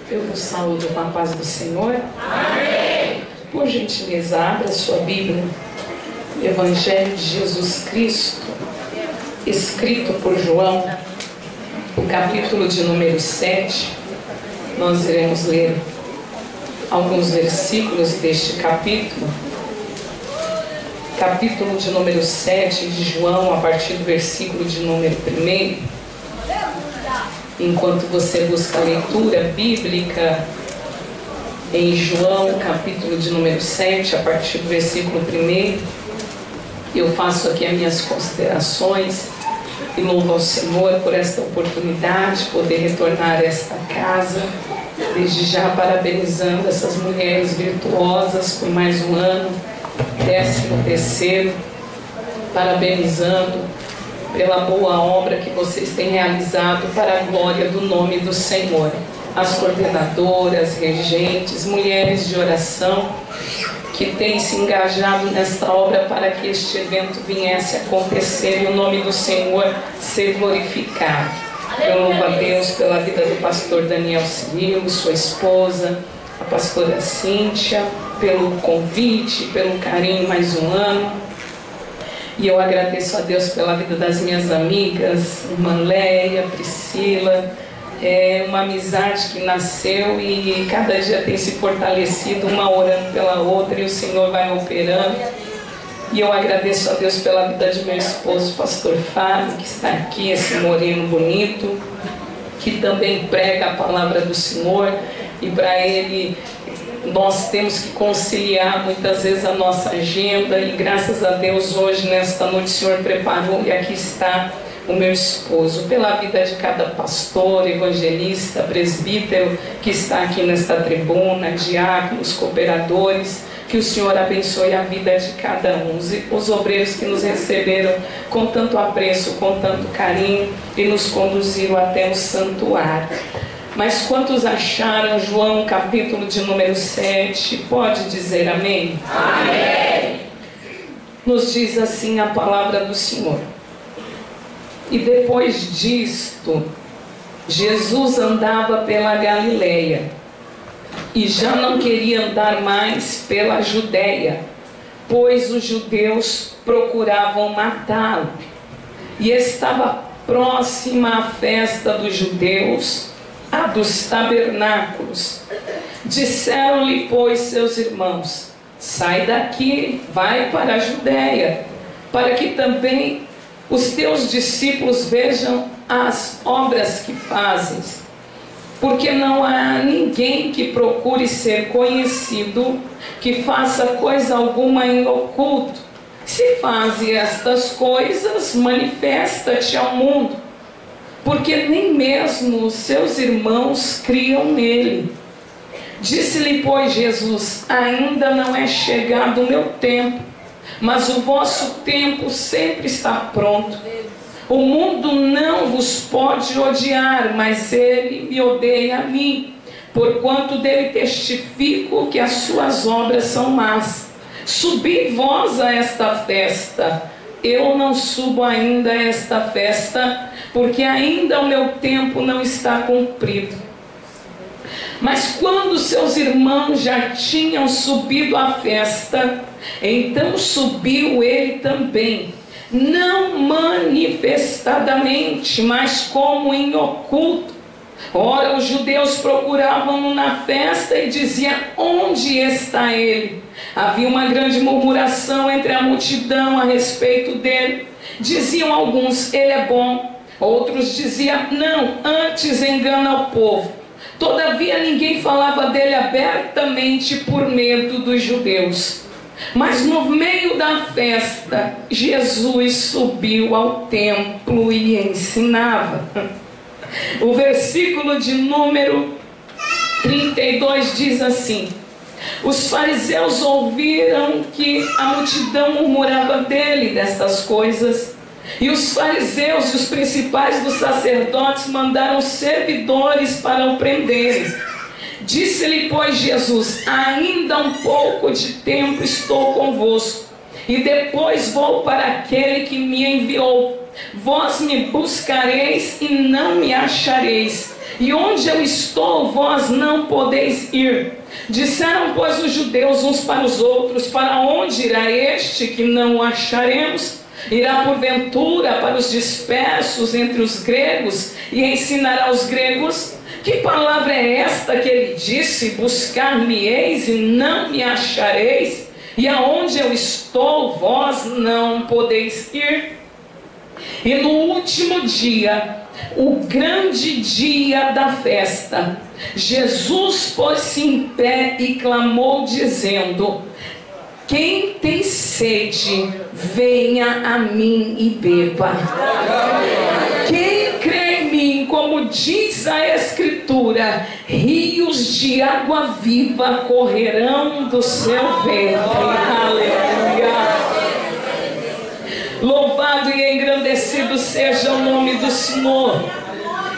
Eu vos saúdo com a paz do Senhor. Amém. Por gentileza, abra sua Bíblia. Evangelho de Jesus Cristo, escrito por João, o capítulo de número 7. Nós iremos ler alguns versículos deste capítulo. Capítulo de número 7 de João, a partir do versículo de número 1. Enquanto você busca a leitura bíblica em João, capítulo de número 7, a partir do versículo 1, eu faço aqui as minhas considerações e louvo ao Senhor por esta oportunidade de poder retornar a esta casa, desde já parabenizando essas mulheres virtuosas por mais um ano, 13º, parabenizando pela boa obra que vocês têm realizado para a glória do nome do Senhor. As coordenadoras, regentes, mulheres de oração que têm se engajado nesta obra para que este evento viesse a acontecer e o nome do Senhor ser glorificado. Eu louvo a Deus pela vida do pastor Daniel Cirilo, sua esposa, a pastora Cíntia, pelo convite, pelo carinho mais um ano. E eu agradeço a Deus pela vida das minhas amigas, irmã Leia, Priscila. É uma amizade que nasceu e cada dia tem se fortalecido, uma orando pela outra, e o Senhor vai operando. E eu agradeço a Deus pela vida de meu esposo, pastor Fábio, que está aqui, esse moreno bonito, que também prega a palavra do Senhor. E para ele nós temos que conciliar muitas vezes a nossa agenda, e graças a Deus hoje, nesta noite, o Senhor preparou e aqui está o meu esposo. Pela vida de cada pastor, evangelista, presbítero que está aqui nesta tribuna, diáconos, cooperadores, que o Senhor abençoe a vida de cada um, os obreiros que nos receberam com tanto apreço, com tanto carinho e nos conduziram até o santuário. Mas quantos acharam João capítulo de número 7? Pode dizer amém? Amém. Nos diz assim a palavra do Senhor. E depois disto, Jesus andava pela Galileia e já não queria andar mais pela Judéia, pois os judeus procuravam matá-lo. E estava próxima a festa dos judeus, a dos tabernáculos. Disseram-lhe, pois, seus irmãos: sai daqui, vai para a Judéia, para que também os teus discípulos vejam as obras que fazes. Porque não há ninguém que procure ser conhecido, que faça coisa alguma em oculto. Se fazes estas coisas, manifesta-te ao mundo, porque nem mesmo os seus irmãos criam nele. Disse-lhe, pois, Jesus: ainda não é chegado o meu tempo, mas o vosso tempo sempre está pronto. O mundo não vos pode odiar, mas ele me odeia a mim, porquanto dele testifico que as suas obras são más. Subi vós a esta festa. Eu não subo ainda a esta festa, porque ainda o meu tempo não está cumprido. Mas quando seus irmãos já tinham subido à festa, então subiu ele também, não manifestadamente, mas como em oculto. Ora, os judeus procuravam-no na festa e diziam: onde está ele? Havia uma grande murmuração entre a multidão a respeito dele. Diziam alguns: ele é bom. Outros diziam: não, antes engana o povo. Todavia ninguém falava dele abertamente por medo dos judeus. Mas no meio da festa, Jesus subiu ao templo e ensinava. O versículo de número 32 diz assim: os fariseus ouviram que a multidão murmurava dele destas coisas, e os fariseus e os principais dos sacerdotes mandaram servidores para o prenderem. Disse-lhe, pois, Jesus: ainda um pouco de tempo estou convosco, e depois vou para aquele que me enviou. Vós me buscareis e não me achareis, e onde eu estou, vós não podeis ir. Disseram, pois, os judeus uns para os outros: para onde irá este que não o acharemos? Irá porventura para os dispersos entre os gregos e ensinará os gregos? Que palavra é esta que ele disse: buscar-me-eis e não me achareis? E aonde eu estou, vós não podeis ir. E no último dia, o grande dia da festa, Jesus pôs-se em pé e clamou, dizendo: quem tem sede, venha a mim e beba. Quem crê em mim, como diz a Escritura, rios de água viva correrão do seu ventre. Aleluia. Louvado e engrandecido seja o nome do Senhor.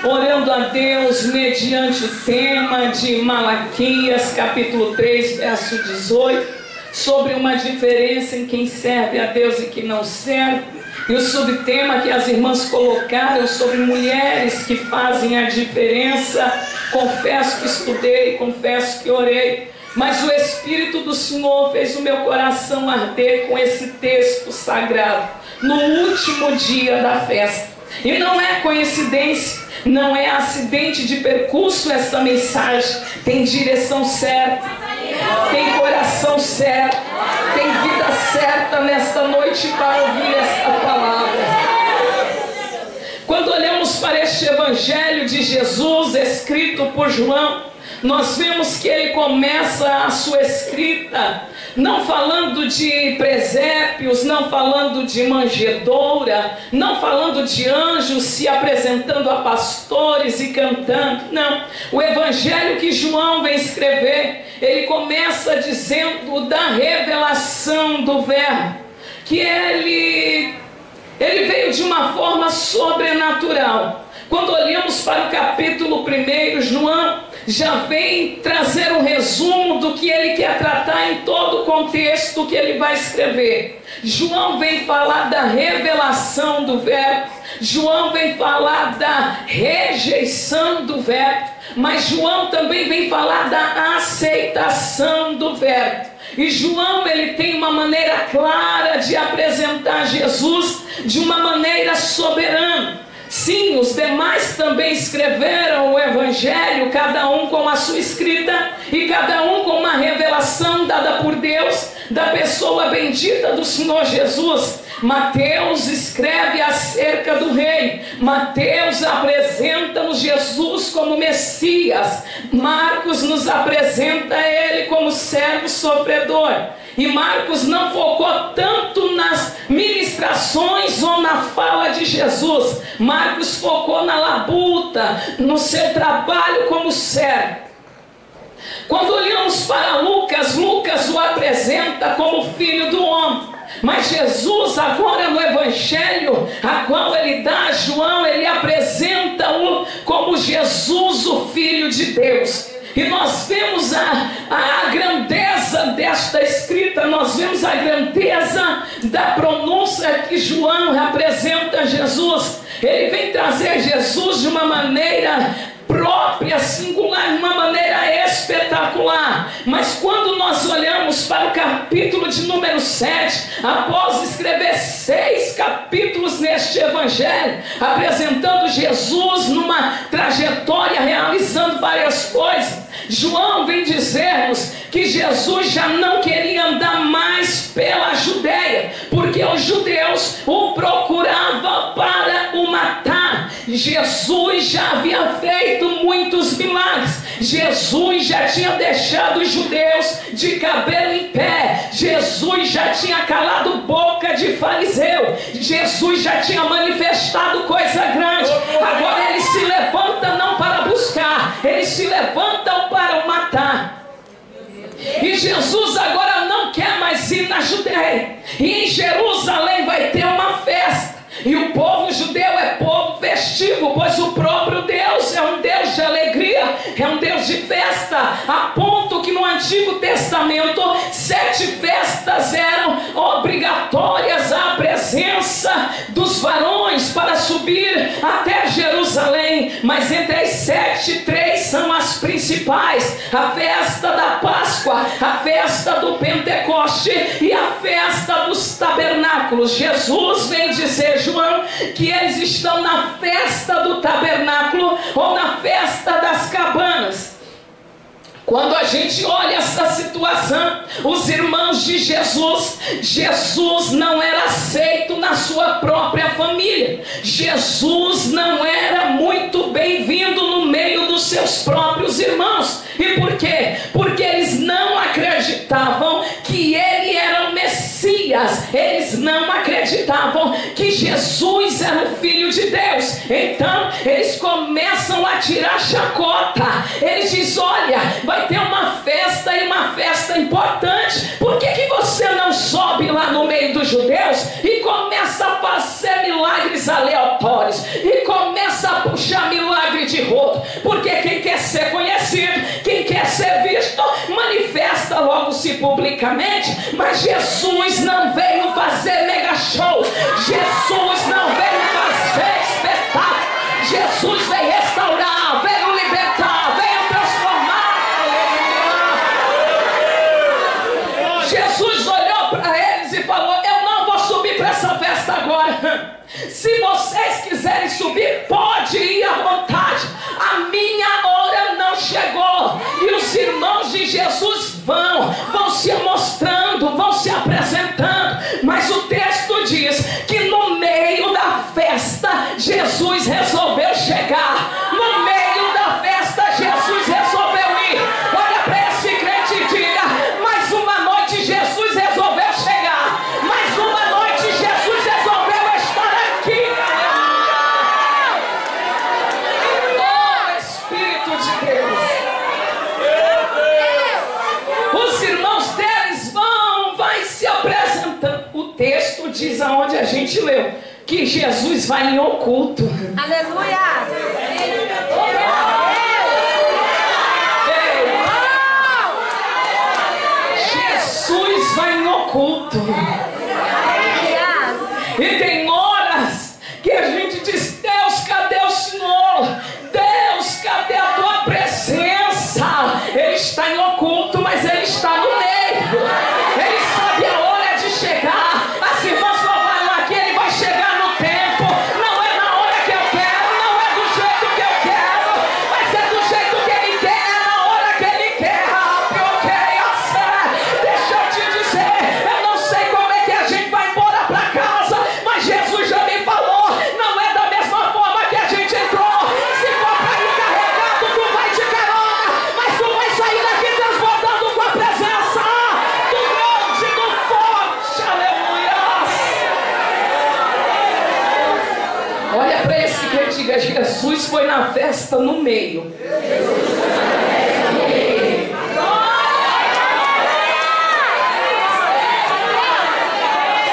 Orando a Deus mediante o tema de Malaquias, capítulo 3, verso 18, sobre uma diferença em quem serve a Deus e quem não serve. E o subtema que as irmãs colocaram sobre mulheres que fazem a diferença. Confesso que estudei, confesso que orei, mas o Espírito do Senhor fez o meu coração arder com esse texto sagrado, no último dia da festa. E não é coincidência, não é acidente de percurso essa mensagem. Tem direção certa, tem coração certo, tem vida certa nesta noite para ouvir esta palavra. Quando olhamos para este Evangelho de Jesus escrito por João, nós vemos que ele começa a sua escrita não falando de presépios, não falando de manjedoura, não falando de anjos se apresentando a pastores e cantando. Não, o evangelho que João vem escrever, ele começa dizendo da revelação do Verbo, que ele veio de uma forma sobrenatural. Quando olhamos para o capítulo 1, João já vem trazer um resumo do que ele quer tratar em todo o contexto que ele vai escrever. João vem falar da revelação do Verbo, João vem falar da rejeição do Verbo, mas João também vem falar da aceitação do Verbo. E João, ele tem uma maneira clara de apresentar Jesus de uma maneira soberana. Sim, os demais também escreveram o Evangelho, cada um com a sua escrita e cada um com uma revelação dada por Deus da pessoa bendita do Senhor Jesus. Mateus escreve acerca do Rei, Mateus apresenta-nos Jesus como Messias, Marcos nos apresenta ele como servo sofredor. E Marcos não focou tanto nas ministrações ou na fala de Jesus. Marcos focou na labuta, no seu trabalho como servo. Quando olhamos para Lucas, Lucas o apresenta como filho do homem. Mas Jesus agora no Evangelho, a qual ele dá a João, ele apresenta-o como Jesus, o Filho de Deus. E nós vemos a grandeza desta escrita, nós vemos a grandeza da pronúncia que João apresenta Jesus. Ele vem trazer Jesus de uma maneira própria, singular, de uma maneira espetacular. Mas quando nós olhamos para o capítulo de número 7, após escrever 6 capítulos neste Evangelho, apresentando Jesus numa trajetória, realizando várias coisas, João vem dizer-nos que Jesus já não queria andar mais pela Judeia, porque os judeus o procuravam para o matar. Jesus já havia feito muitos milagres, Jesus já tinha deixado os judeus de cabelo em pé, Jesus já tinha calado boca de fariseu, Jesus já tinha manifestado coisa grande. Agora ele se levanta não para buscar, ele se levanta para o matar. E Jesus agora não quer mais ir na Judeia, e em Jerusalém vai ter uma festa. E o povo judeu é povo festivo, pois o próprio Deus é um Deus de alegria, é um Deus de festa, a ponto que no Antigo Testamento 7 festas eram obrigatórias à presença dos varões para subir até Jerusalém, mas entre as 7, 3 são as principais: a festa da Páscoa, a festa do Pentecoste e a festa dos tabernáculos. Jesus vem dizer, João, que eles estão na festa do tabernáculo ou na festa das cabanas. Quando a gente olha essa situação, os irmãos de Jesus, Jesus não era aceito na sua própria família. Jesus não era muito bem-vindo no meio dos seus próprios irmãos. E por quê? Porque eles não acreditavam que ele era o Messias. Eles não acreditavam que Jesus era o Filho de Deus. Então, eles começam a tirar chacota. Eles dizem, olha, vai ter uma festa e uma festa importante. Por que você não sobe lá no meio dos judeus e começa a fazer milagres aleatórios? E começa a puxar milagre de rodo? Porque quem quer ser conhecido, quem quer ser visto, manifesta logo-se publicamente. Mas Jesus não veio fazer mega show. Jesus não veio fazer espetáculo. Jesus veio restaurar, veio libertar, veio transformar. Jesus olhou para eles e falou, eu não vou subir para essa festa agora. Se vocês quiserem subir, pode ir à vontade. A minha hora não chegou. E os irmãos de Jesus vão se mostrando, vão se apresentando. Mas o texto diz que no meio da festa, Jesus resolveu chegar. No meio da festa, Jesus resolveu ir. Olha para esse crente e diga, mais uma noite Jesus resolveu chegar. Mais uma noite Jesus resolveu estar aqui. Oh, Espírito de Deus. Os irmãos deles vai se apresentando. O texto diz aonde a gente leu que Jesus vai em oculto. Aleluia! Jesus vai em oculto. E tem horas que a gente diz, Deus, cadê o Senhor? Deus, cadê a tua presença? Ele está em oculto, mas ele está no meio. Ele sabe a hora de chegar. As irmãs falaram aqui, ele vai chegar no tempo. Não é na hora que eu quero, não é do jeito que eu quero, mas é do jeito que ele quer, é na hora que ele quer. Deixa eu te dizer, eu não sei como é que a gente vai embora para casa, mas Jesus já me falou, não é da mesma forma que a gente entrou. Se for para ir carregado, tu vai de carona, mas tu vai sair daqui transbordando com a presença do grande, do forte. Aleluia! Olha para esse que eu diga, Jesus foi na festa no meio.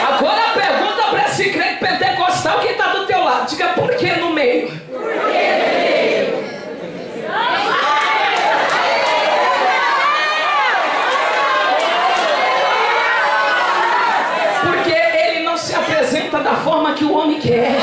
Agora pergunta para esse crente pentecostal que está do teu lado. Diga, por que no meio? Porque ele não se apresenta da forma que o homem quer.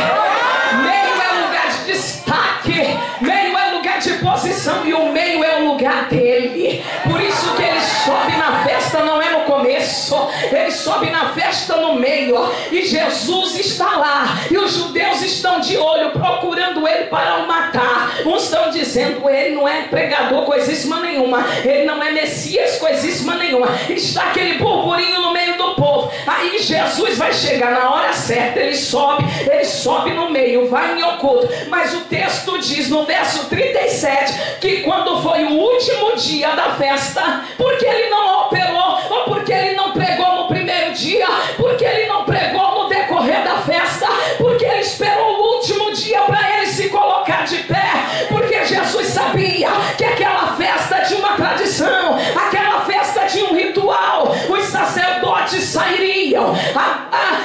Meio é lugar de destaque, meio é lugar de posição, e o meio é o lugar dele. Por isso que ele sobe na festa, não é no começo, ele sobe na festa no meio. E Jesus está lá, e os judeus estão de olho, procurando ele para o matar. Uns estão dizendo, ele não é pregador coisíssima nenhuma, ele não é Messias coisíssima nenhuma. Está aquele burburinho no meio do povo. Aí Jesus vai chegar na hora certa, ele sobe no meio, vai em oculto. Mas o texto diz no verso 37 que quando foi o último dia da festa, porque ele não operou, ou porque ele não pregou no primeiro dia, porque ele não pregou no decorrer da festa, porque ele esperou o último dia para ele se colocar de pé, porque Jesus sabia que aquela festa tinha uma tradição, aquela festa tinha um ritual. Os sacerdotes sairiam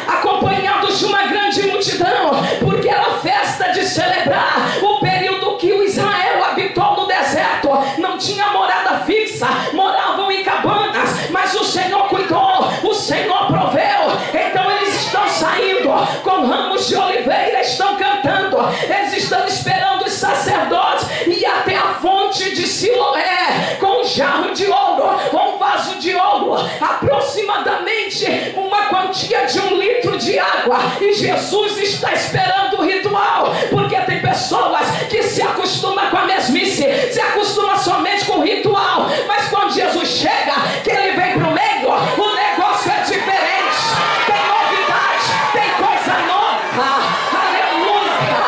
acompanhados de uma grande multidão, porque era a festa de celebrar o período que o Israel habitou no deserto. dia de 1 litro de água. E Jesus está esperando o ritual, porque tem pessoas que se acostumam com a mesmice, se acostumam somente com o ritual. Mas quando Jesus chega, que ele vem para o meio, o negócio é diferente. Tem novidade, tem coisa nova. Aleluia!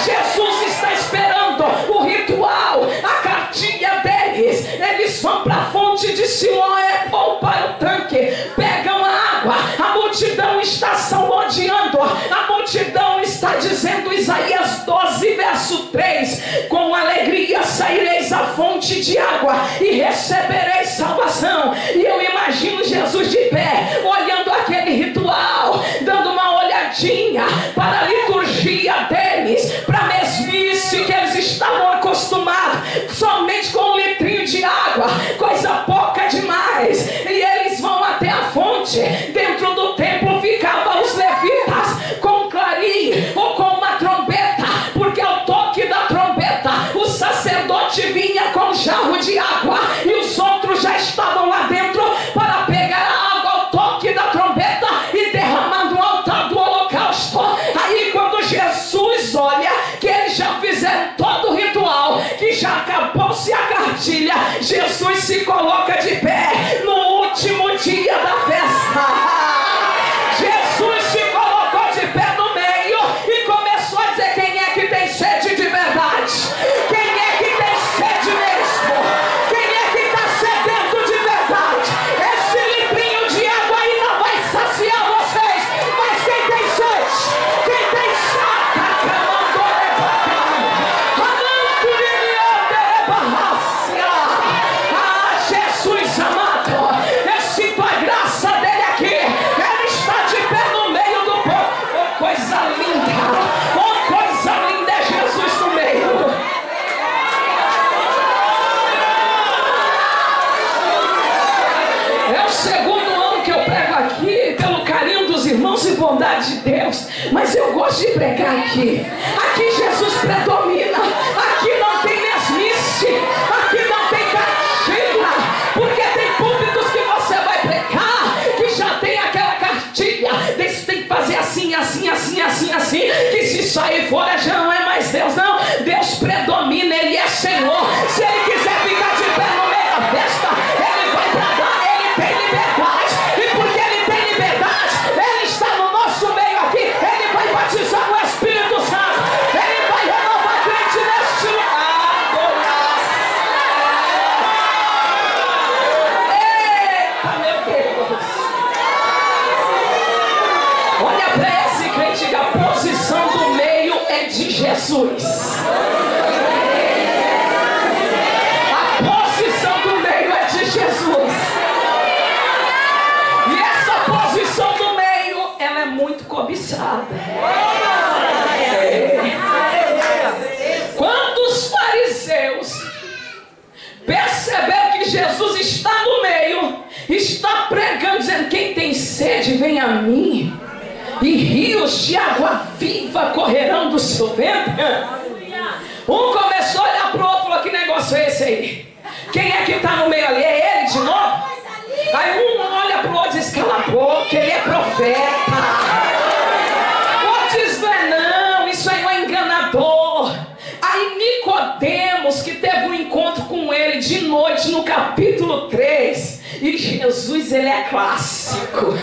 Jesus está esperando o ritual, a cartilha deles. Eles vão para a fonte de Siloé ou para o tanque, pegam a água. A multidão está salmodiando, a multidão está dizendo, Isaías 12, verso 3: com alegria saireis à fonte de água e recebereis salvação. E eu imagino Jesus de pé, olhando aquele ritual, dando uma olhadinha para a liturgia deles, para a mesmice que eles estavam acostumados, somente com 1 litrinho de água, coisa pouca demais. E eles vão até a fonte. Dentro do templo ficavam os levitas com um clarim ou com uma trombeta, porque ao toque da trombeta o sacerdote vinha com um jarro de água e os outros já estavam lá dentro para pegar a água ao toque da trombeta e derramar no altar do holocausto. Aí quando Jesus olha que eles já fizeram todo o ritual, que já acabou-se a cartilha, Jesus se coloca de pé no último dia da festa. Jesus se colocou de pé no meio e começou a dizer: quem é que tem sede de verdade? Quem é que tem sede mesmo? Quem é que está sedento de verdade? Esse litrinho de água aí não vai saciar vocês, mas quem tem sede? Quem tem sede? Jesus amado, eu sinto a graça dele aqui. Ele está de pé no meio do povo. Oh, coisa linda! Oh, coisa linda é Jesus no meio. É o segundo ano que eu prego aqui, pelo carinho dos irmãos e bondade de Deus. Mas eu gosto de pregar aqui. Aqui Jesus predomina. Aqui não tem mesmice. Aqui não tem cartilha. Porque tem púlpitos que você vai pregar que já tem aquela cartilha. Você tem que fazer assim, assim, assim, assim, assim. Que se sair fora já não é mais Deus. Não, Deus predomina. Ele é Senhor. Se Ele quiser ficar de pé no meio da festa, Ele vai bradar. Ele tem liberdade. E porque Ele tem liberdade, Ele está no nosso meio aqui. Ele vai batizar no Espírito Santo. Ele vai renovar a crente neste lugar. Eita, meu Deus! Olha para esse crente, que a posição do meio é de Jesus. A posição do meio é de Jesus. E essa posição do meio, ela é muito cobiçada. Quando os fariseus perceberam que Jesus está no meio, está pregando, dizendo: quem tem sede, vem a mim, e rios de água viva correrão do seu ventre. Um começou a olhar para o outro e falou: que negócio é esse aí? Quem é que está no meio ali? É ele de novo? Aí um olha para o outro e diz: cala a boca, ele é profeta. O outro diz: não é não, isso aí é um enganador. Aí Nicodemos, que teve um encontro com ele de noite no capítulo 3, e Jesus, ele é clássico.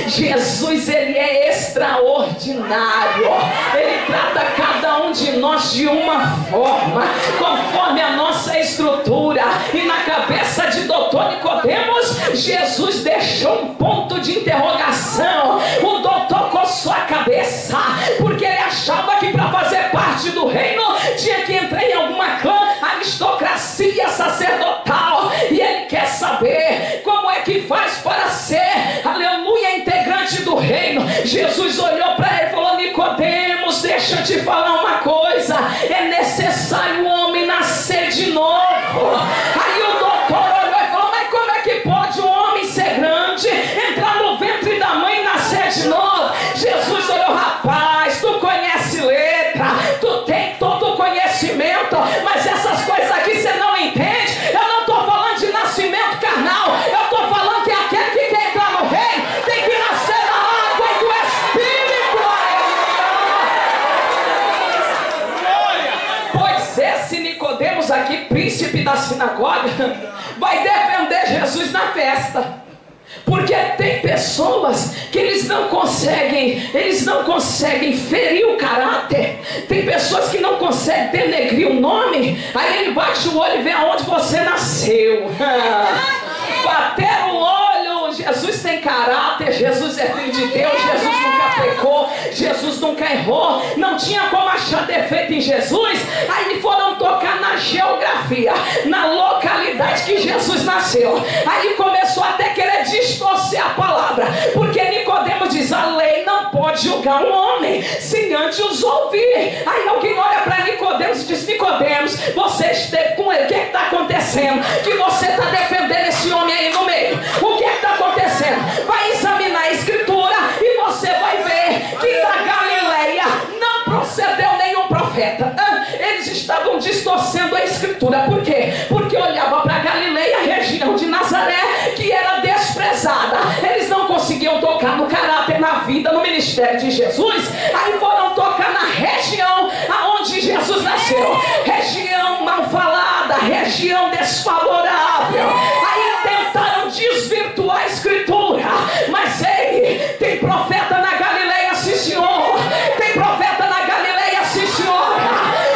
Jesus, ele é extraordinário. Ele trata cada um de nós de uma forma, conforme a nossa estrutura. E na cabeça de doutor Nicodemos, Jesus deixou um ponto de interrogação. O doutor coçou a cabeça, porque ele achava que para fazer parte do reino tinha que entrar em alguma clã, aristocracia sacerdotal. E ele quer saber como é que faz para ser, aleluia, integrante do reino. Jesus olhou para ele e falou: Nicodemos, deixa eu te falar uma coisa. É necessário o homem nascer de novo. Aí o doutor olhou e falou: mas como é que pode um homem ser grande, entrar no ventre da mãe e nascer de novo? Jesus olhou: rapaz, tu conhece letra, tu tem todo o conhecimento, mas essas coisas aqui você não entende. Eu não estou falando de nascimento carnal, eu estou falando que aquele que quer entrar no reino tem que nascer na água. príncipe da sinagoga vai defender Jesus na festa. Porque tem pessoas que eles não conseguem ferir o caráter. Tem pessoas que não conseguem denegrir o nome. Aí ele bate o olho e vê aonde você nasceu. Bater o olho, Jesus tem caráter, Jesus é filho de Deus, Jesus nunca pecou, Jesus nunca errou, não tinha como achar defeito em Jesus. Aí foram tocar na geografia, na localidade que Jesus nasceu. Aí começou até querer distorcer a palavra, porque Nicodemo diz: a lei não pode julgar um homem sem antes os ouvir. Aí alguém olha para Nicodemos e diz: Nicodemos, você esteve com ele, o que está acontecendo? Que você está defendendo esse homem aí no meio? O que está acontecendo? Vai examinar a escritura e você vai ver que da Galileia não procedeu nenhum profeta. Eles estavam distorcendo a escritura. Por quê? Porque olhava para Galileia, a região de Nazaré, que era desprezada. Eles não conseguiam tocar no caráter, na vida, no ministério de Jesus. Aí foram tocar na região aonde Jesus nasceu, região mal falada, região desfavorável. Aí tentaram desvirtuar a escritura. Mas ei, tem profeta na Galileia, sim senhor. Tem profeta na Galileia, sim senhor.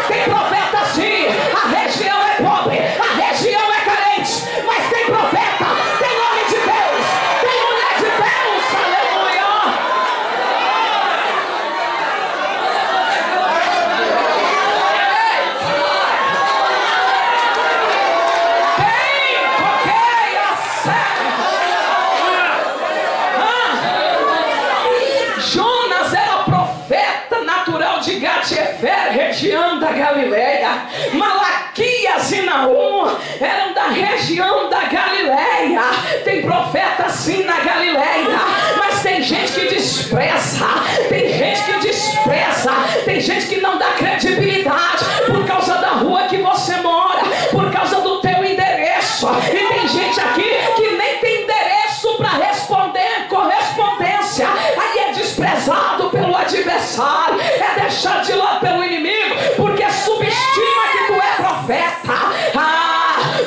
Tem profeta sim. A região é pobre, a região é carente, mas tem profeta, tem homem de Deus, tem mulher de Deus. Aleluia. Jonas era profeta natural de Gat-Hefer, região da Galileia. Malaquias e Naum eram da região da Galileia. Tem profeta sim na Galileia, mas tem gente que despreza, tem gente que despreza, tem gente que não dá credibilidade por causa da rua que você mora, por causa do teu endereço. E tem gente aqui que nem tem endereço para responder correspondência. Aí é desprezado pelo adversário, é deixado de lado pelo inimigo, porque subestima que tu é profeta.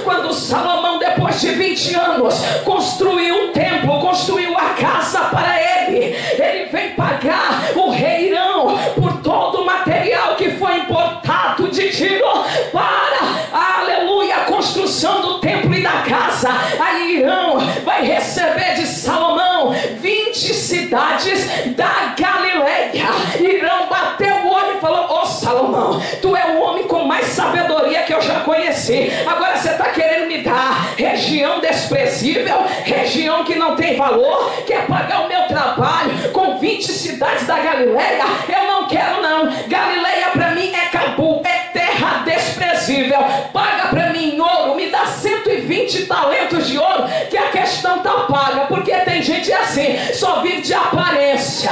Quando Salomão, depois de 20 anos, construiu um templo, construiu a casa para ele, ele vem pagar o rei Irão por todo o material que foi importado de Tiro para, aleluia, a construção do templo e da casa. Aí Irão vai receber de Salomão 20 cidades da Galileia. Irão bateu o olho e falou: ô Salomão, tu é o homem com mais sabedoria que eu já conheci. Agora você está querendo me dar região desprezível, região que não tem valor, quer pagar o meu trabalho com 20 cidades da Galileia? Eu não quero não. Galileia para mim é Cabu, é terra desprezível. Paga para mim em ouro, me dá 120 talentos de ouro, que a questão tá paga. Porque tem gente assim, só vive de aparência,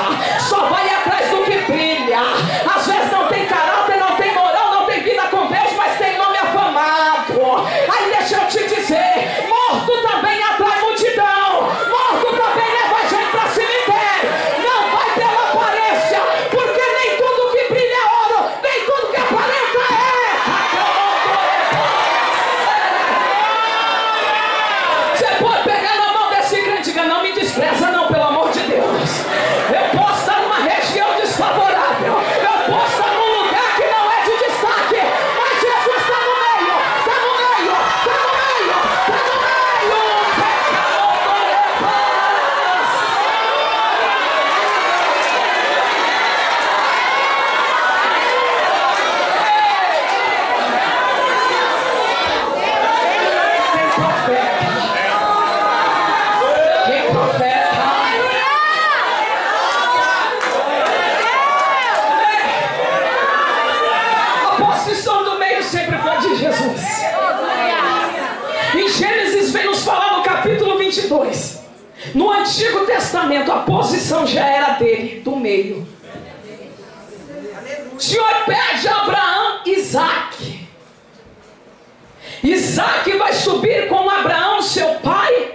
só vai atrás do que brilha. Às vezes não tem caráter, não tem moral, não tem vida com Deus, mas tem nome afamado. Aí deixa eu te dizer, morto também atrai multidão, morto também leva gente para cemitério. Não vai pela aparência, porque nem tudo que brilha é ouro, nem tudo que aparenta é. Você pode pegar na mão desse crente e diga: não me despreza não, pelo amor de Deus. Eu posso estar numa região desfavorável, eu posso estar num lugar que não é de destaque, mas Jesus está no meio, está no meio, está no meio, está no meio. Tem profeta, tem profeta. A posição do meio sempre foi de Jesus. Em Gênesis vem nos falar no capítulo 22. No Antigo Testamento a posição já era dele, do meio. O Senhor pede a Abraão Isaac. Isaac vai subir com Abraão, seu pai,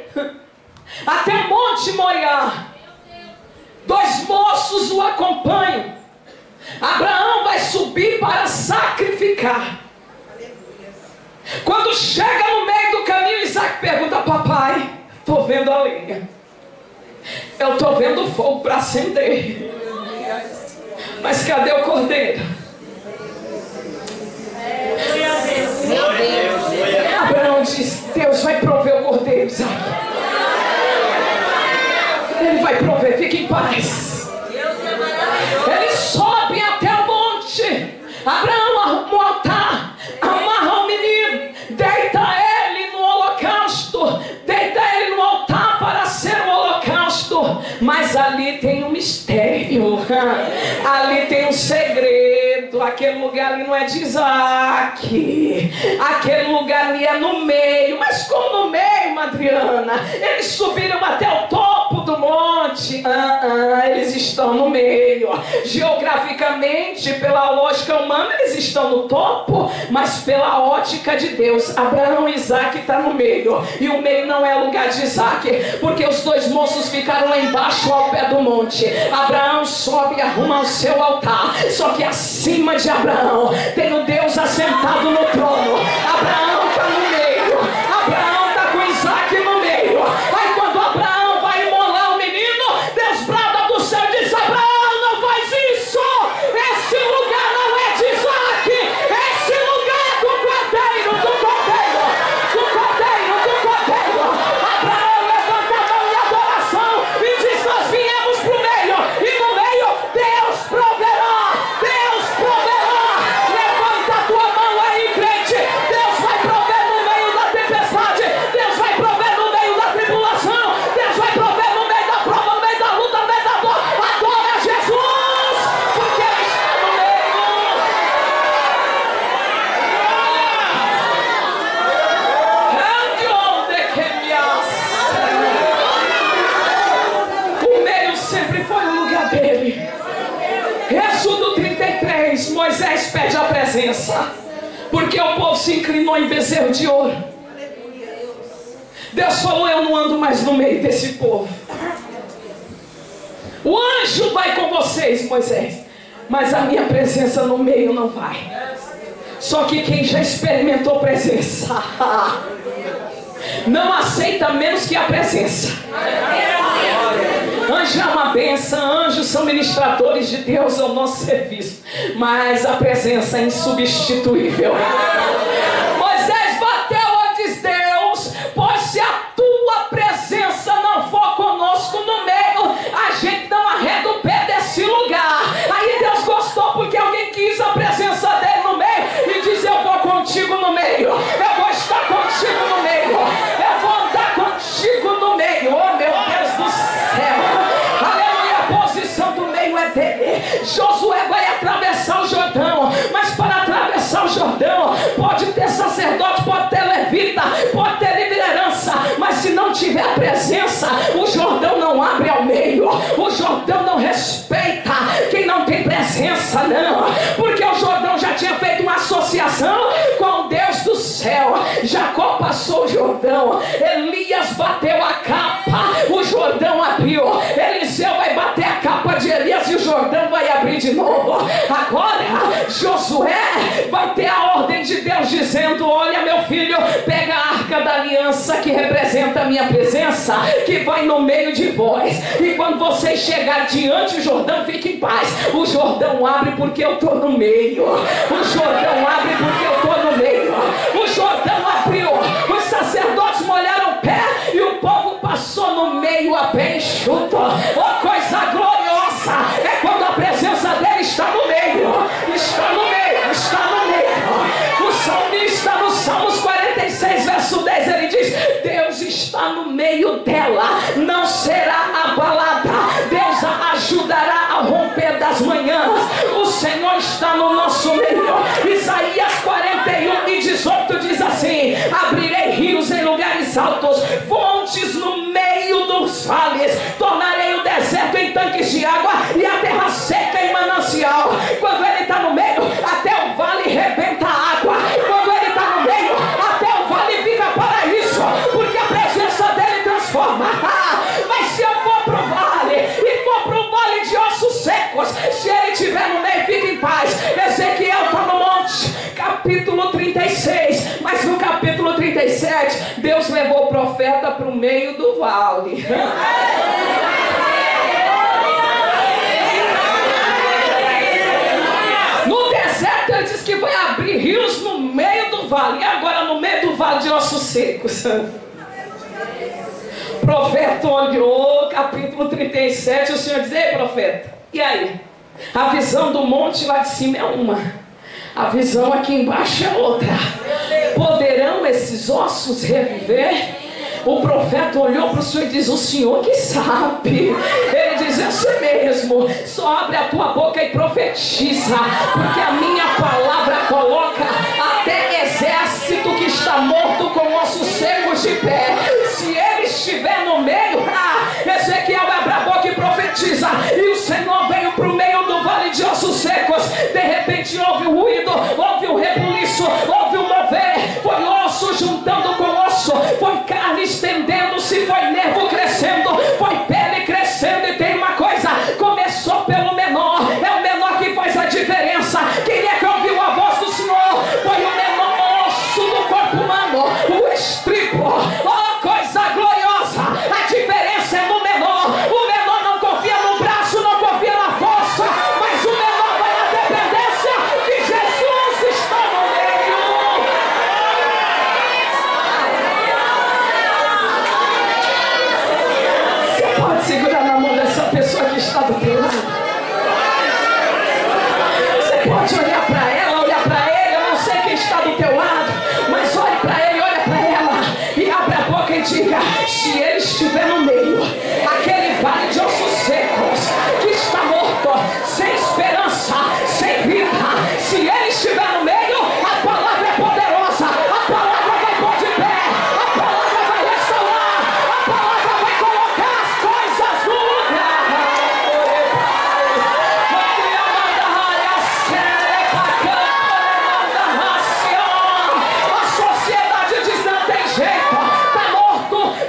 até o Monte Moriá. 2 moços o acompanham. Abraão vai subir para sacrificar. Quando Quando chega no meio do caminho, Isaac pergunta: papai, estou vendo a lenha, eu estou vendo o fogo para acender, mas cadê o cordeiro? Abraão diz: Deus vai prover o cordeiro, Isaac. Ele vai prover, fique em paz. Eles sobem até o monte. Abraão arruma um altar, amarra o menino, deita ele no holocausto, deita ele no altar para ser o holocausto. Mas ali tem um mistério, ali tem um segredo. Aquele lugar ali não é de Isaac, aquele lugar ali é no meio. Mas como no meio, Adriana? Eles subiram até o topo do monte. Eles estão no meio. Geograficamente, pela lógica humana, eles estão no topo, mas pela ótica de Deus, Abraão e Isaac estão no meio. E o meio não é lugar de Isaac, porque os dois moços ficaram lá embaixo ao pé do monte. Abraão sobe e arruma o seu altar. Só que acima de Abraão tem o Deus assentado no trono. Abraão está no meio, Abraão está com Isaac no meio. Aí quando Abraão vai imolar o menino, Deus brada do céu e diz: Abraão, não faz isso, esse lugar não é de Isaac, esse lugar é do cordeiro, do cordeiro, do cordeiro, do cordeiro. Abraão levanta a mão em adoração e diz: nós viemos para o meio, e no meio Deus proverá, Deus proverá. Levanta a tua mão aí, crente. Deus vai prover no meio da tempestade, Deus vai prover no meio da tribulação, Deus vai prover no meio da prova, no meio da luta, no meio da dor. Adora Jesus, porque Ele está no meio. O meio sempre foi o lugar dele. Êxodo 33, Moisés pede a presença, porque o povo se inclinou em bezerro de ouro. Deus falou: eu não ando mais no meio desse povo. O anjo vai com vocês, Moisés, mas a minha presença no meio não vai. Só que quem já experimentou presença não aceita menos que a presença. Anjo é uma bênção, anjos são ministradores de Deus ao nosso serviço, mas a presença é insubstituível. Moisés bateu e disse: Deus, pois se a tua presença não for conosco no meio, a gente não arreda o pé desse lugar. Aí Deus gostou, porque alguém quis a presença dele no meio e diz: eu vou contigo no meio, eu vou estar contigo no meio, eu vou andar contigo no meio. Oh meu Deus do céu, aleluia, a posição do meio é dele. Josué vai atravessar o Jordão, mas para atravessar o Jordão pode ter sacerdote, pode ter levita, pode ter liderança, mas se não tiver a presença, o Jordão não abre ao meio, o Jordão não respeita quem não tem presença, não, porque o Jordão já tinha feito uma associação com o Deus do céu. Jacó passou o Jordão, Elias bateu a capa, o Jordão abriu. Eliseu vai bater a capa de Elias e o Jordão vai abrir de novo. Agora Josué vai ter a ordem de Deus dizendo: olha meu filho, pega a arca da aliança que representa a minha presença, que vai no meio de vós, e quando vocês chegarem diante do Jordão, fiquem em paz. O Jordão abre porque eu estou no meio, o Jordão abre porque eu estou no meio. O Jordão abriu, os sacerdotes molharam o pé e o povo passou no meio a pé enxuto. Oh, coisa gloriosa é quando a presença dele está no meio, está no meio, está no meio. O salmista no Salmos 46, verso 10, ele diz: Deus está no meio dela, não será abalada, Deus a ajudará a romper das manhãs. O Senhor está no nosso meio. Isaías 41 e 18 diz assim: abrirei rios em lugares altos, fontes no meio dos vales, tornarei o deserto em tanques de água e a terra seca em manancial. Quando ele está no meio, até o vale rebenta a água. Quando ele está no meio, até o vale fica paraíso, porque a presença dele transforma. Mas se eu for pro vale e for pro vale de ossos secos, se ele estiver no meio, fica em paz. Ezequiel está no monte, capítulo 36, mas no capítulo capítulo 37, Deus levou o profeta para o meio do vale. No deserto ele diz que vai abrir rios no meio do vale. E agora no meio do vale de ossos secos. O profeta olhou, capítulo 37, o Senhor diz: ei, profeta, e aí? A visão do monte lá de cima é uma, a visão aqui embaixo é outra. Poderão esses ossos reviver? O profeta olhou para o Senhor e diz: o Senhor que sabe. Ele diz: é você mesmo, só abre a tua boca e profetiza, porque a minha palavra coloca até exército que está morto com ossos secos de pé. Se ele estiver no meio, Ezequiel abre a boca e profetiza, e o Senhor veio para o meio do vale de ossos secos. De repente houve o ruído, houve o rebuliço, houve o mover, foi osso juntando com osso, foi carne estendendo-se, foi nervo crescendo, foi pele crescendo. E tem uma coisa, começou pelo menor, é o menor que faz a diferença. Quem é que ouviu a voz do Senhor? Foi o menor osso do corpo humano, o estribo. Oh, coisa gloriosa, a diferença é no menor. O menor não confia no braço, não confia na força, mas o menor vai na dependência que Jesus está no meio. Você pode segurar na mão dessa pessoa que está do teu lado? Você pode olhar para ela, olhar para ele. Eu não sei quem está do teu lado, mas olhe para ele, olha para ela e abre a boca e diga: se ele estiver no meio, aquele vale de ossos secos que está morto, sem esperança, sem vida, se ele estiver no meio, a palavra é poderosa, a palavra vai pôr de pé, a palavra vai restaurar, a palavra vai colocar as coisas no lugar. A sociedade diz: não tem jeito,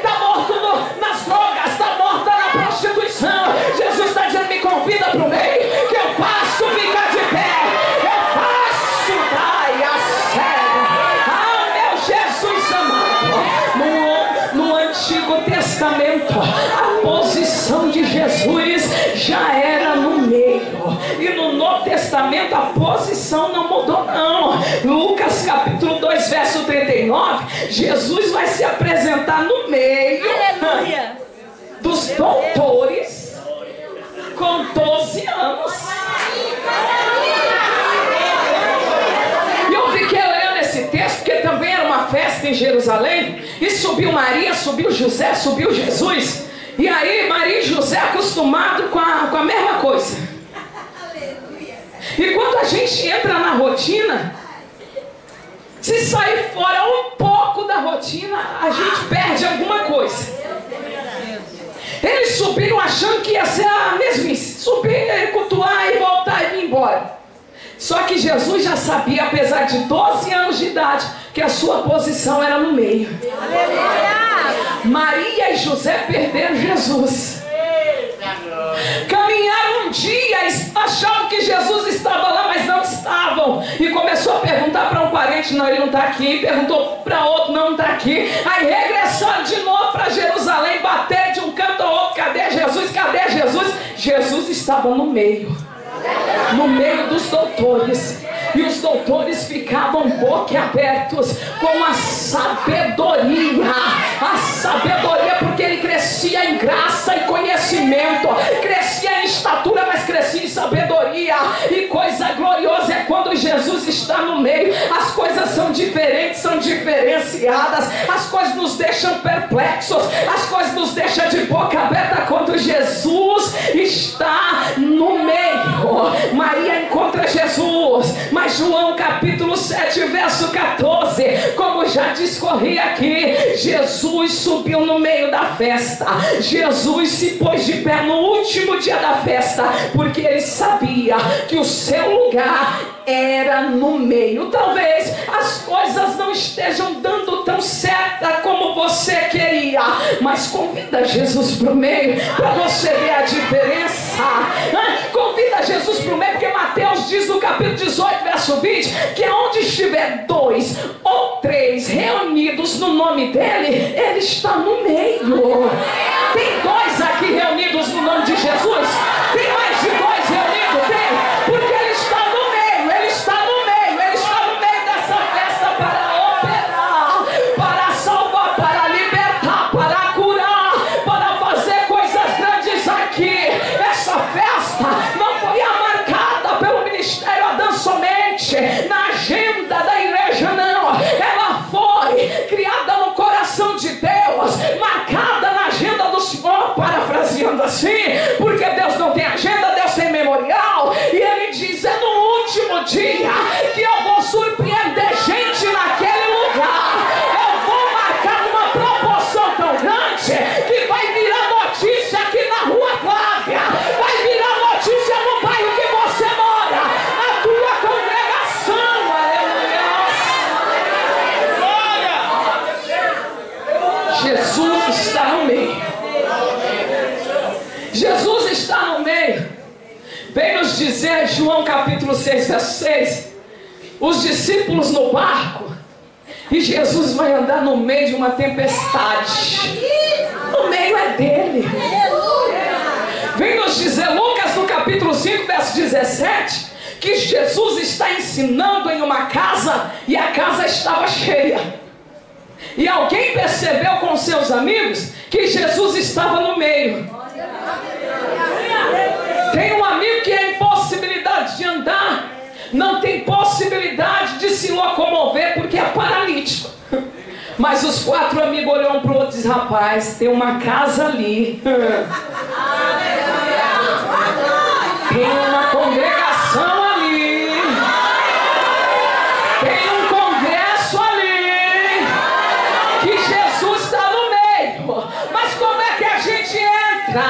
tá morto nas drogas, tá morta na prostituição. Jesus está dizendo: me convida para o meio, que eu faço ficar de pé, eu faço dar a sério. Ah, meu Jesus amado, no Antigo Testamento a posição de Jesus já era no meio, e no Novo Testamento a posição não mudou não. Lucas capítulo 2 verso 39, Jesus vai se apresentar no meio, Aleluia, dos doutores com 12 anos. E eu fiquei olhando esse texto, porque também era uma festa em Jerusalém, e subiu Maria, subiu José, subiu Jesus. E aí Maria e José acostumados com a mesma coisa. E quando a gente entra na rotina, se sair fora um pouco da rotina, a gente perde alguma coisa. Eles subiram achando que ia ser a mesmice, subir, cultuar e voltar e vir embora. Só que Jesus já sabia, apesar de 12 anos de idade, que a sua posição era no meio. Maria e José perderam Jesus. Caminharam um dia, achavam que Jesus estava lá, mas não estavam. E começou a perguntar para um parente: não, ele não está aqui. Perguntou para outro: não está aqui. Aí regressaram de novo para Jerusalém, bateram de um canto ao outro: cadê Jesus? Cadê Jesus? Jesus estava no meio dos doutores. E os doutores ficavam boquiabertos com a sabedoria, porque ele crescia em graça e conhecimento, crescia em estatura, mas crescia em sabedoria. E coisa gloriosa é quando Jesus está no meio, as coisas são diferentes, são diferenciadas, as coisas nos deixam perplexos, as coisas nos deixam de boca aberta quando Jesus está no meio. Maria encontra Jesus, mas João capítulo 7 verso 14, como já discorri aqui, Jesus subiu no meio da festa. Jesus se pôs de pé no último dia da festa, porque ele sabia que o seu lugar era no meio. Talvez as coisas não estejam dando tão certa como você queria, mas convida Jesus para o meio, para você ver a diferença. Convida Jesus para o meio, porque Mateus diz no capítulo 18, verso 20, que onde estiver 2 ou 3 reunidos no nome dele, ele está no meio. Tem 2 aqui reunidos no nome de Jesus? Tem mais de 2 reunidos? Tem, porque ele está no meio, ele está no meio, ele está no meio dessa festa para operar, para salvar, para libertar, para curar, para fazer coisas grandes aqui. Essa festa não foi marcada pelo ministério Adão somente, na agenda da igreja não, ela foi criada no coração de Deus, marcada na agenda do Senhor, parafraseando assim, porque Deus não tem agenda, Deus tem memorial, e ele diz, é no último dia que eu vou surpreender gente naquele lugar, eu vou marcar uma proporção tão grande, que vai virar notícia aqui na Rua Flávia, vai virar notícia no bairro que você mora, na tua congregação, aleluia. Jesus está no meio. Jesus está no meio. Vem nos dizer, João capítulo 6, verso 6, os discípulos no barco, e Jesus vai andar no meio de uma tempestade. O meio é dele. Vem nos dizer, Lucas no capítulo 5, verso 17, que Jesus está ensinando em uma casa, e a casa estava cheia. E alguém percebeu com seus amigos que Jesus estava no meio. Tem um amigo que é impossibilidade de andar, não tem possibilidade de se locomover porque é paralítico. Mas os 4 amigos olham para o outro e dizem, rapaz, tem uma casa ali, tem uma congregação ali, tem um congresso ali, que Jesus está no meio. Mas como é que a gente entra?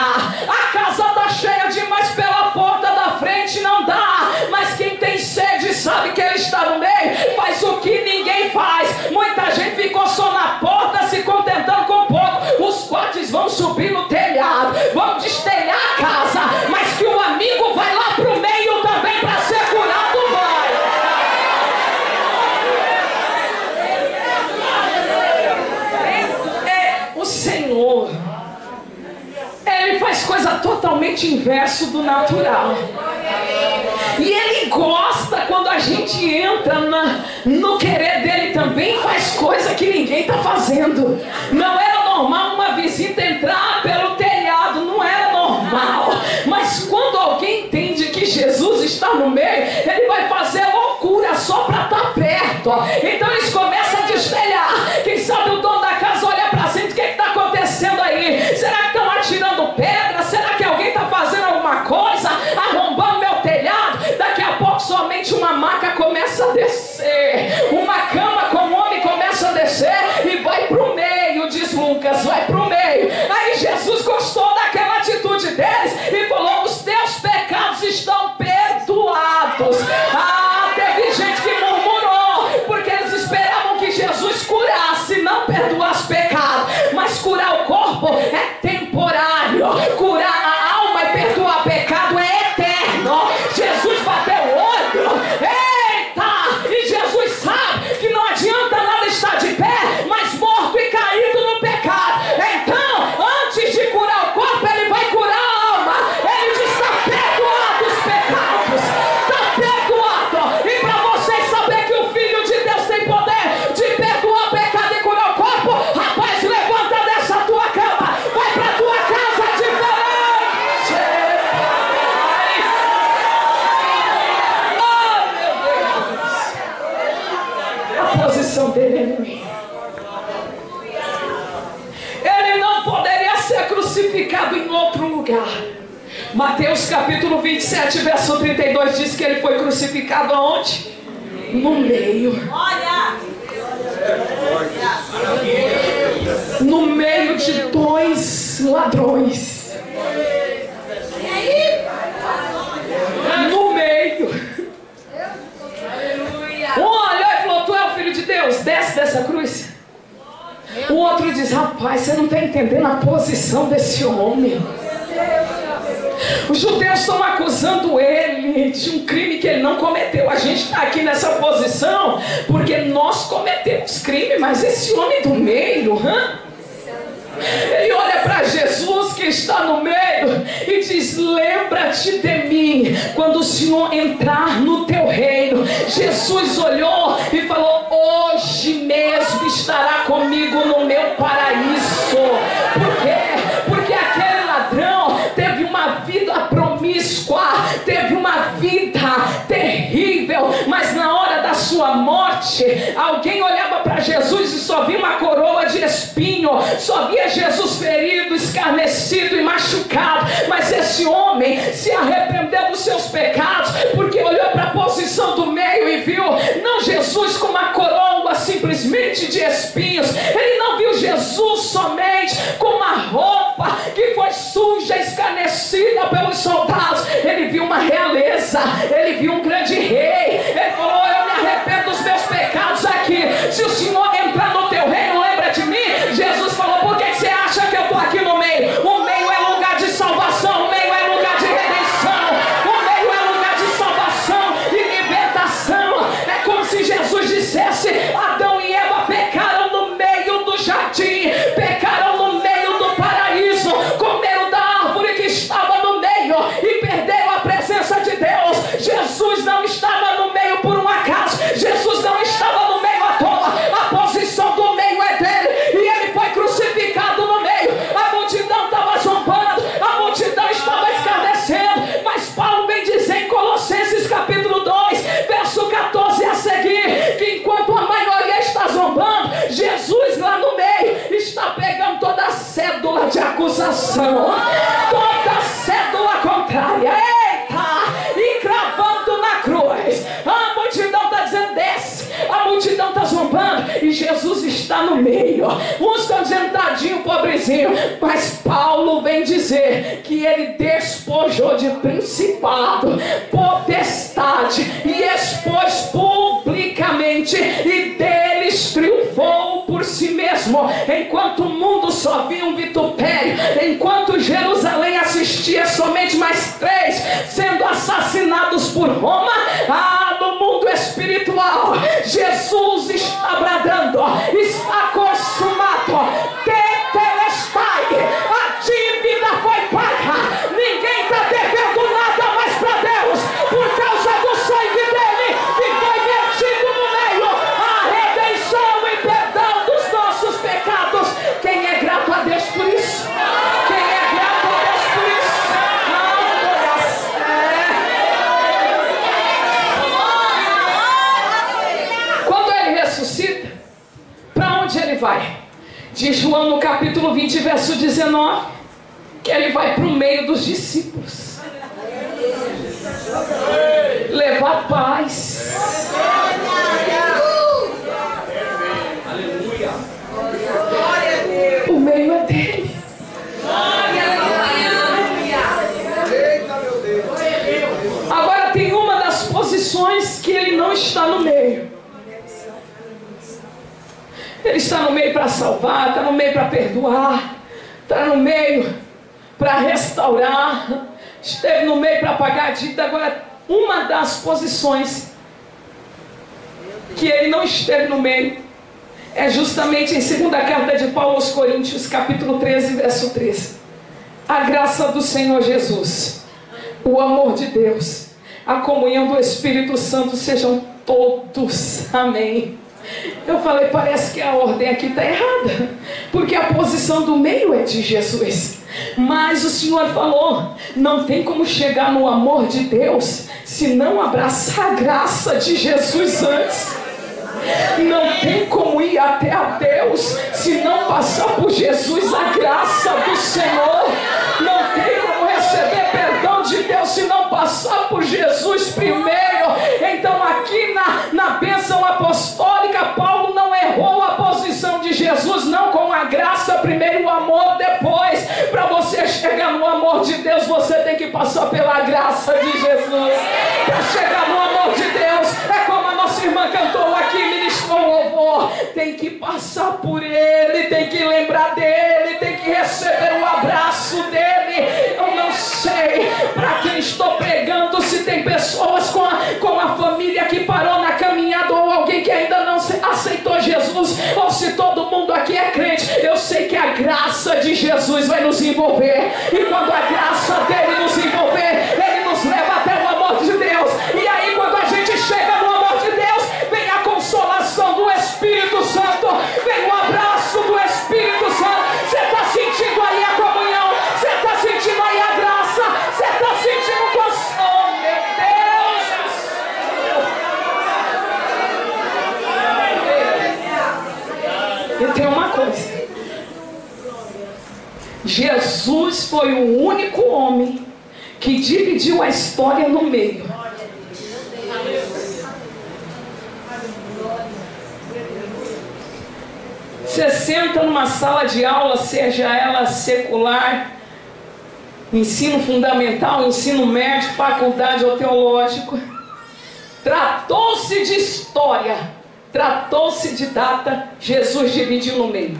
A casa está cheia demais, pela porta da frente não dá. Mas quem tem sede sabe que ele está no meio, faz o que ninguém faz. Muita gente ficou só na porta, se contentando com pouco. Os 4 vão subir no telhado, vão destelhar a casa, mas que o amigo vai lá pro meio também para ser curado, vai. O Senhor, ele faz coisa totalmente inverso do natural. E ele gosta quando a gente entra no querer dele também, faz coisa que ninguém está fazendo. Não era normal uma visita entrar pelo telhado, não era normal. Mas quando alguém entende que Jesus está no meio, ele vai fazer loucura só para estar perto. Então eles começam a destelhar. Quem sabe o dono da casa olha para cima, o que está acontecendo aí? Será que estão atirando pedra? Será que alguém está fazendo alguma coisa? Arrombando meu telhado? Daqui a pouco somente uma maca começa a descer, uma cama com o homem começa a descer e vai para o meio, diz Lucas, vai para o meio. Aí Jesus gostou daquela atitude deles e falou, os teus pecados estão perdoados. Teve gente que murmurou, porque eles esperavam que Jesus curasse, não perdoasse pecado, mas curar o corpo é temporário, curar a alma e perdoar pecado é eterno. Jesus bateu o olho, eita, e Jesus sabe que não adianta nada estar de pé, mas morto e caído no pecado. Então, antes de curar o corpo, ele vai curar a alma. Ele diz, está perdoado os pecados, está perdoado. E para vocês saber que o Filho de Deus tem poder de perdoar pecado e curar o corpo, rapaz, levanta dessa tua cama, vai para tua casa diferente. A posição dele é no meio. Ele não poderia ser crucificado em outro lugar. Mateus capítulo 27, verso 32 diz que ele foi crucificado aonde? No meio. No meio de 2 ladrões. No meio. Um olhou e falou, tu é o Filho de Deus, desce dessa cruz. O outro diz, rapaz, você não está entendendo a posição desse homem. Os judeus estão acusando ele de um crime que ele não cometeu. A gente está aqui nessa posição porque nós cometemos crime, mas esse homem do meio, ele olha para Jesus que está no meio e diz: lembra-te de mim quando o Senhor entrar no teu reino. Jesus olhou e falou: hoje mesmo estará comigo no meu paraíso. Por quê? Porque aquele ladrão teve uma vida promíscua, teve uma vida terrível, mas na hora da sua morte, alguém olhava para Jesus e só via uma coroa de espinho, só via Jesus ferido, escarnecido e machucado. Mas esse homem se arrependeu dos seus pecados, porque olhou para a posição do meio e viu não Jesus com uma coroa simplesmente de espinhos. Ele não viu Jesus somente com uma roupa que foi suja, escarnecida pelos soldados. Ele viu uma realeza, ele viu um grande rei. Ele falou: eu me arrependo dos meus pecados aqui. Se o Senhor entrar no teu reino, lembra de mim. Jesus falou: por que você acha que eu estou aqui no meio? O meio é lugar de salvação, o meio é lugar de redenção, o meio é lugar de salvação e libertação. É como se Jesus dissesse: Adão e Eva pecaram no meio do jardim, pecaram no meio do paraíso, comeram da árvore que estava no meio e perderam a presença de Deus. Jesus não estava no meio por um acaso, Jesus não estava no meio à toa. A posição do meio é dele e ele foi crucificado no meio. A multidão estava zombando, a multidão estava escarnecendo, mas Paulo vem dizer em Colossenses capítulo 2, verso 14 a seguir, que enquanto a maioria está zombando, Jesus lá no meio está pegando toda a cédula de acusação, toda a cédula contrária, e cravando na cruz. A multidão está dizendo: desce. A multidão está zombando e Jesus está no meio. Uns estão dizendo: tadinho, pobrezinho. Mas Paulo vem dizer que ele despojou de principado, potestade e expôs publicamente, e deles triunfou por si mesmo. Enquanto o mundo só via um vitupério, enquanto Jerusalém assistia somente mais 3 sendo assassinados por Roma, no mundo espiritual Jesus está bradando: está consumado, tetelestai, a dívida foi paga, ninguém está devendo nada mais para Deus, por causa do sangue dele que foi vertido no meio, a redenção e perdão dos nossos pecados. Quem é grato a Deus por isso? Quem é grato a Deus por isso? Quando ele ressuscita, para onde ele vai? Diz João no capítulo 20, verso 19, que ele vai para o meio dos discípulos levar paz. O meio é dele. Agora tem uma das posições que ele não está no meio. Ele está no meio para salvar, está no meio para perdoar, está no meio para restaurar, esteve no meio para pagar a dívida. Agora, uma das posições que ele não esteve no meio é justamente em 2ª carta de Paulo aos Coríntios, capítulo 13, verso 13. A graça do Senhor Jesus, o amor de Deus, a comunhão do Espírito Santo sejam todos. Amém. Eu falei: parece que a ordem aqui está errada, porque a posição do meio é de Jesus. Mas o Senhor falou: não tem como chegar no amor de Deus se não abraçar a graça de Jesus antes. Não tem como ir até a Deus se não passar por Jesus, a graça do Senhor. Não tem como receber perdão de Deus se não passar por Jesus primeiro. Então aqui na bênção apostólica, Paulo não errou a posição de Jesus, não, com a graça primeiro, o amor depois. Para você chegar no amor de Deus, você tem que passar pela graça de Jesus. Para chegar no amor de Deus, é como a nossa irmã cantou aqui, ministrou o louvor, tem que passar por Ele, tem que lembrar dele, tem que receber o abraço dele. Eu não sei Jesus, ou se todo mundo aqui é crente, eu sei que a graça de Jesus vai nos envolver. E quando a graça dele nos envolver, ele nos leva até o amor de Deus. E aí quando a gente chega no amor de Deus, vem a consolação do Espírito Santo, vem o abraço do Espírito Santo. Você está sentindo aí a comunhão? Você está sentindo aí a graça? Você está sentindo o consolo? Meu Deus! E tem uma coisa: Jesus foi o único homem que dividiu a história no meio. Você senta numa sala de aula, seja ela secular, ensino fundamental, ensino médio, faculdade ou teológico, tratou-se de história, tratou-se de data, Jesus dividiu no meio.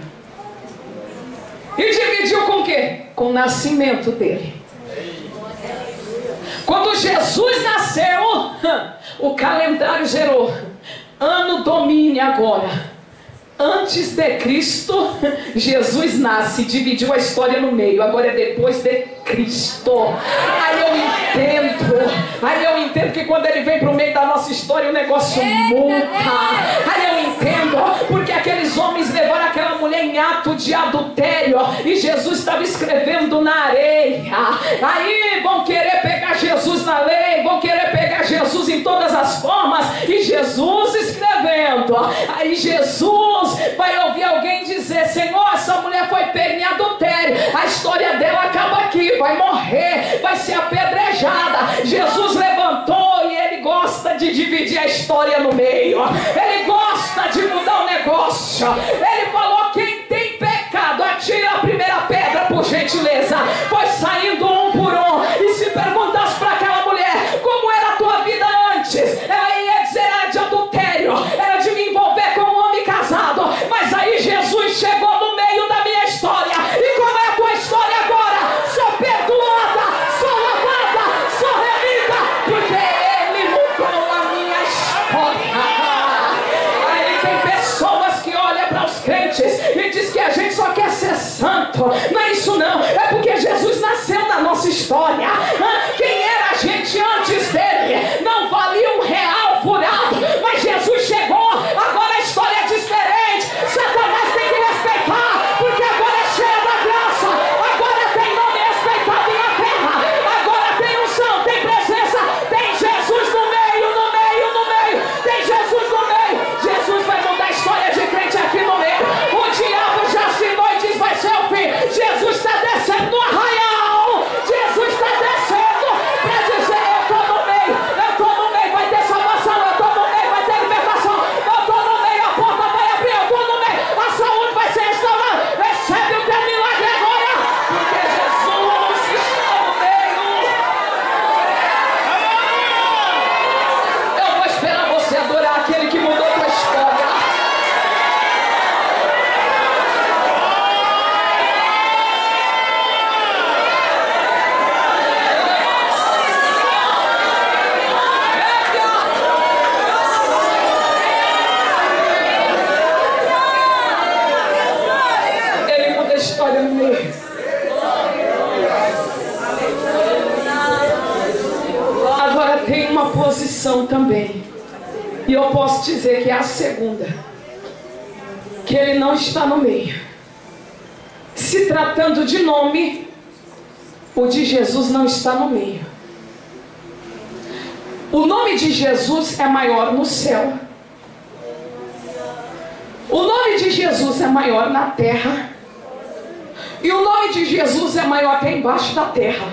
E dividiu com o quê? Com o nascimento dele. Quando Jesus nasceu, o calendário gerou ano domine agora. Antes de Cristo, Jesus nasce, dividiu a história no meio. Agora é depois de Cristo. Aí eu entendo que quando ele vem para o meio da nossa história, o negócio muda. Aí eu entendo porque aqueles homens levaram aquela mulher em ato de adultério e Jesus estava escrevendo na areia. Aí vão querer pegar Jesus na lei, vão querer pegar Jesus em todas as formas, e Jesus escrevendo. Aí Jesus vai ouvir alguém dizer: Senhor, essa mulher foi pega em adultério, a história dela acaba aqui, vai morrer, vai ser apedrejada. Jesus levantou e ele gosta de dividir a história no meio, ele gosta de mudar o negócio. Ele falou: quem tem pecado, atira a primeira pedra, por gentileza. Foi saindo um por um, e se perguntasse para aquela mulher: como era a tua vida antes? Ela ia dizer: era de adultério, era de me envolver com um homem casado. Mas aí Jesus chegou no meio da minha história. E como é a tua história agora? Sou perdoada, sou lavada, sou remida, porque ele mudou a minha história. Aí tem pessoas que olham para os crentes e diz que a gente só quer ser santo. Não é isso não, é porque Jesus nasceu na nossa história. Quem era a gente antes dele não valia um real furado, mas Jesus chegou, agora a história é diferente. Satanás tem que respeitar, porque agora é cheia da graça, agora tem nome respeitado na terra, agora tem unção, tem presença, tem Jesus no meio, no meio, no meio, tem Jesus no meio. Jesus vai mudar a história de crente aqui no meio. O diabo já assinou e diz: vai ser o fim. Jesus está descendo no arraial, Jesus está descendo para dizer: eu estou no meio, vai ter salvação, eu estou no meio, vai ter libertação, eu estou no meio, a porta vai abrir, eu estou no meio, a saúde vai ser restaurada. Recebe o teu milagre agora, porque Jesus está no meio. Eu vou esperar você adorar aquele que mudou tua história. Ele muda a história no meio. Agora tem uma posição também, e eu posso dizer que é a segunda, que ele não está no meio. Se tratando de nome, o de Jesus não está no meio. O nome de Jesus é maior no céu. O nome de Jesus é maior na terra. E o nome de Jesus é maior até embaixo da terra.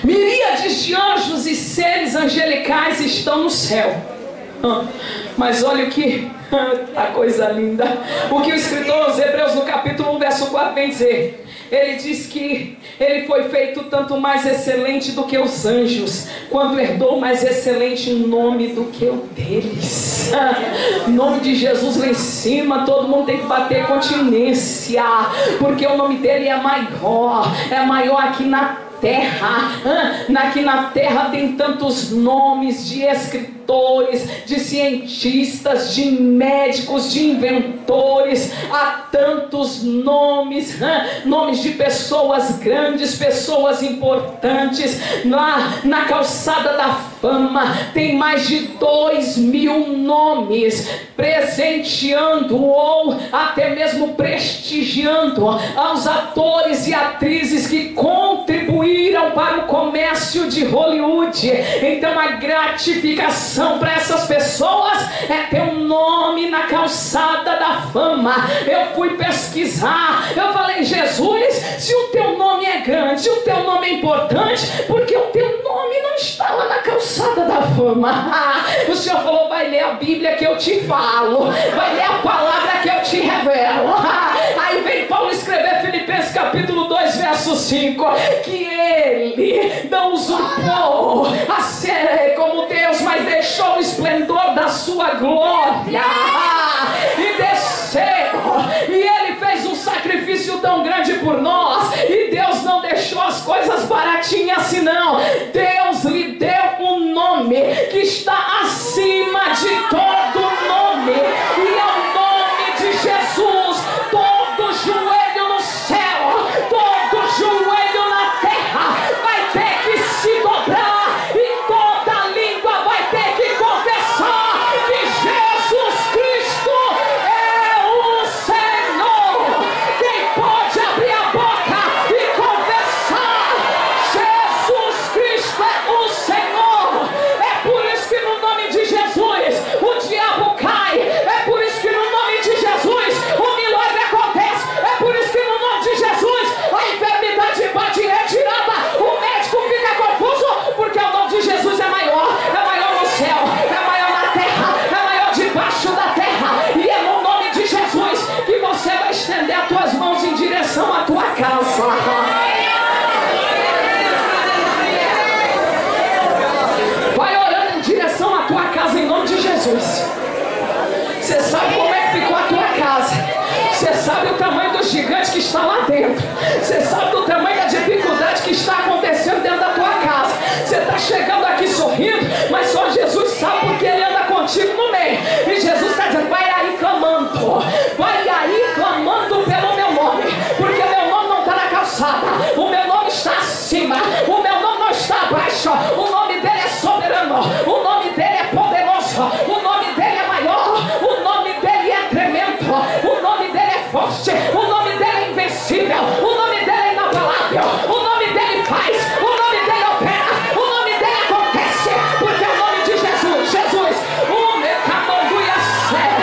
Miríades de anjos e seres angelicais estão no céu. Mas olha o que a coisa linda, o que o escritor aos Hebreus no capítulo 1 verso 4 vem dizer. Ele diz que ele foi feito tanto mais excelente do que os anjos, quando herdou mais excelente nome do que o deles. O nome de Jesus lá em cima, todo mundo tem que bater continência, porque o nome dele é maior aqui na terra. Aqui na terra tem tantos nomes de escritores, doutores, de cientistas, de médicos, de inventores. Há tantos nomes, nomes de pessoas grandes, pessoas importantes. Na calçada da fama tem mais de 2.000 nomes, presenteando ou até mesmo prestigiando aos atores e atrizes que contribuíram para o comércio de Hollywood. Então a gratificação para essas pessoas é ter um nome na calçada da fama. Eu fui pesquisar, eu falei: Jesus, se o teu nome é grande, se o teu nome é importante, porque o teu nome não está lá na calçada da fama? O Senhor falou: vai ler a Bíblia que eu te falo, vai ler a palavra que eu te revelo. Aí vem Paulo escrever Filipenses capítulo 2 verso 5, que ele não usurpou a ser como Deus, mas deixou o esplendor da sua glória e desceu, e ele fez um sacrifício tão grande por nós. E Deus não deixou as coisas baratinhas assim, não. Deus lhe deu um nome que está acima de todo nome, e é o nome de Jesus. Todo joelho no céu, todo joelho na terra vai ter que se dobrar, e toda língua vai ter que confessar que Jesus Cristo é o Senhor. Quem pode abrir a boca e confessar: Jesus Cristo é o Senhor? É por isso que no nome de Jesus o diabo cai, é por isso que no nome de Jesus o milagre acontece, é por isso que no nome de Jesus a enfermidade bate em retirada, o médico fica confuso, porque o nome de Jesus é maior no céu, é maior na terra, é maior debaixo da terra. E é no nome de Jesus que você vai estender as tuas mãos em direção à tua casa. Vai orando em direção à tua casa em nome de Jesus. Você sabe como é que ficou a tua casa, você sabe o tamanho do gigante que está lá dentro, você sabe do tamanho da dificuldade que está acontecendo dentro da tua casa. Você está chegando aqui sorrindo, mas só Jesus sabe, porque Ele anda contigo no meio. E Jesus está dizendo: vai aí clamando, vai aí clamando pelo meu nome, porque meu nome não está na calçada, o meu nome está acima, o meu nome não está abaixo, o nome dele é soberano, o nome dele é poderoso, o nome dele é maior, o nome dele é tremendo, o nome dele é forte, o nome dele é invencível, o nome dele é inabalável, o nome dele faz, o nome dele opera, o nome dele acontece, porque é o nome de Jesus. Jesus, o meu camandu e a céu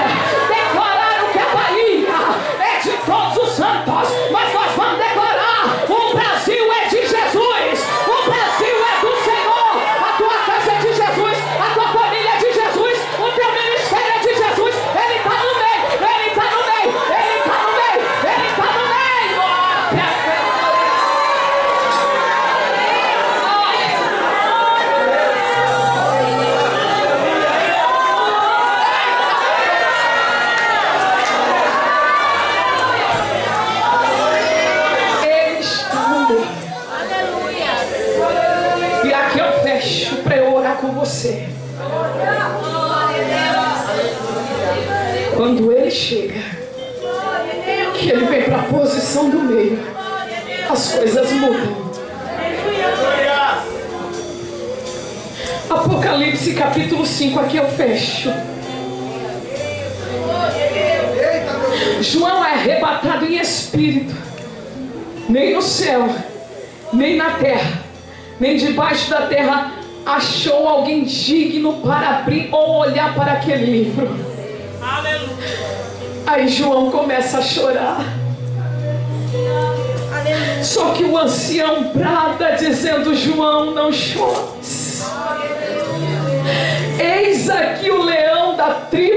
declararam que a Bahia é de todos os santos, mas nós vamos declarar: o Brasil é de Jesus, o Brasil é do Senhor, a tua casa é de Jesus, a tua família é de Jesus, o teu ministério é de Jesus. Ele está no meio, ele está no meio, ele está no meio, ele está no meio. Ele está no meio. E aqui eu fecho para eu orar com você. Quando ele chega, que ele vem para a posição do meio, as coisas mudam. Apocalipse capítulo 5, aqui eu fecho. João é arrebatado em espírito. Nem no céu, nem na terra, nem debaixo da terra achou alguém digno para abrir ou olhar para aquele livro. Aí João começa a chorar. Só que o ancião brada dizendo: João, não chores. Eis aqui o leão da tribo